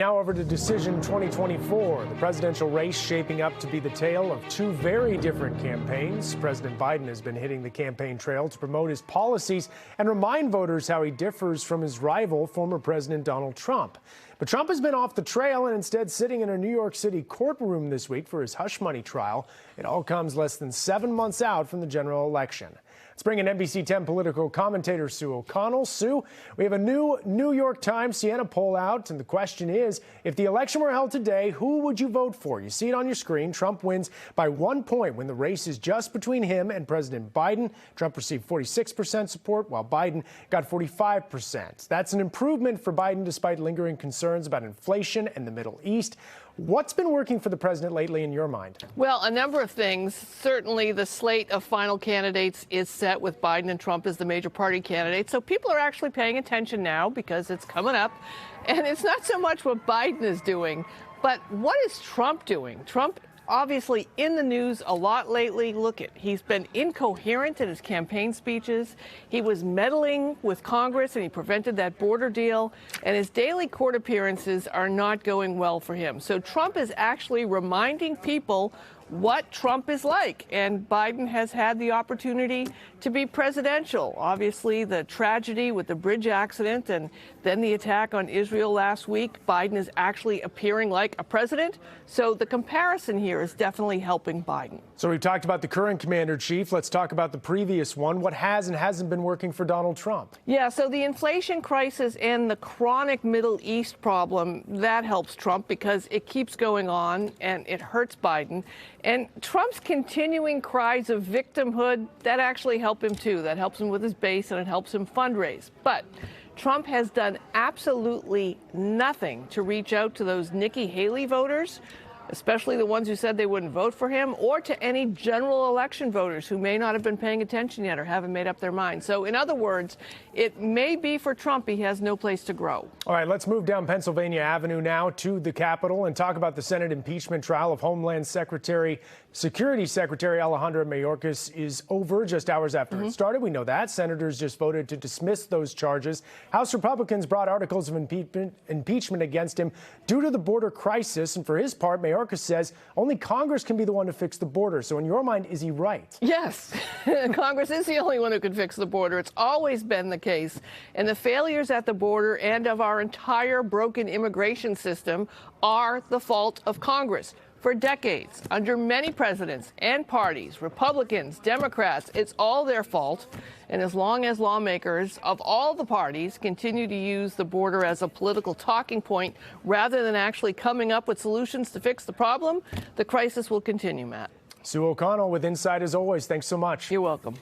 Now over to Decision 2024, the presidential race shaping up to be the tale of two very different campaigns. President Biden has been hitting the campaign trail to promote his policies and remind voters how he differs from his rival, former President Donald Trump. But Trump has been off the trail and instead sitting in a New York City courtroom this week for his hush money trial. It all comes less than 7 months out from the general election. Let's bring in NBC 10 political commentator Sue O'Connell. Sue, we have a new New York Times Siena poll out, and the question is, if the election were held today, who would you vote for? You see it on your screen. Trump wins by 1 point when the race is just between him and President Biden. Trump received 46% support, while Biden got 45%. That's an improvement for Biden despite lingering concerns about inflation and the Middle East. What's been working for the president lately in your mind? Well, a number of things. Certainly the slate of final candidates is set with Biden and Trump as the major party candidates. So people are actually paying attention now because it's coming up. And it's not so much what Biden is doing, but what is Trump doing? Trump obviously in the news a lot lately. Look, he's been incoherent in his campaign speeches. He was meddling with Congress and he prevented that border deal. And his daily court appearances are not going well for him. So Trump is actually reminding people what Trump is like. And Biden has had the opportunity to be presidential. Obviously, the tragedy with the bridge accident and then the attack on Israel last week, Biden is actually appearing like a president. So the comparison here is definitely helping Biden. So we've talked about the current commander-in-chief. Let's talk about the previous one. What has and hasn't been working for Donald Trump? Yeah, so the inflation crisis and the chronic Middle East problem, that helps Trump because it keeps going on and it hurts Biden. And Trump's continuing cries of victimhood, that actually help him too. That helps him with his base and it helps him fundraise. But Trump has done absolutely nothing to reach out to those Nikki Haley voters, especially the ones who said they wouldn't vote for him, or to any general election voters who may not have been paying attention yet or haven't made up their mind. So in other words, it may be for Trump he has no place to grow. All right, let's move down Pennsylvania Avenue now to the Capitol and talk about the Senate impeachment trial of Homeland Security Secretary Alejandro Mayorkas is over just hours after it started. We know that. Senators just voted to dismiss those charges. House Republicans brought articles of impeachment against him due to the border crisis. And for his part, Mayorkas says only Congress can be the one to fix the border. So in your mind, is he right? Yes. Congress is the only one who can fix the border. It's always been the case. And the failures at the border and of our entire broken immigration system are the fault of Congress. For decades, under many presidents and parties, Republicans, Democrats, it's all their fault. And as long as lawmakers of all the parties continue to use the border as a political talking point rather than actually coming up with solutions to fix the problem, the crisis will continue, Matt. Sue O'Connell with Insight as always. Thanks so much. You're welcome.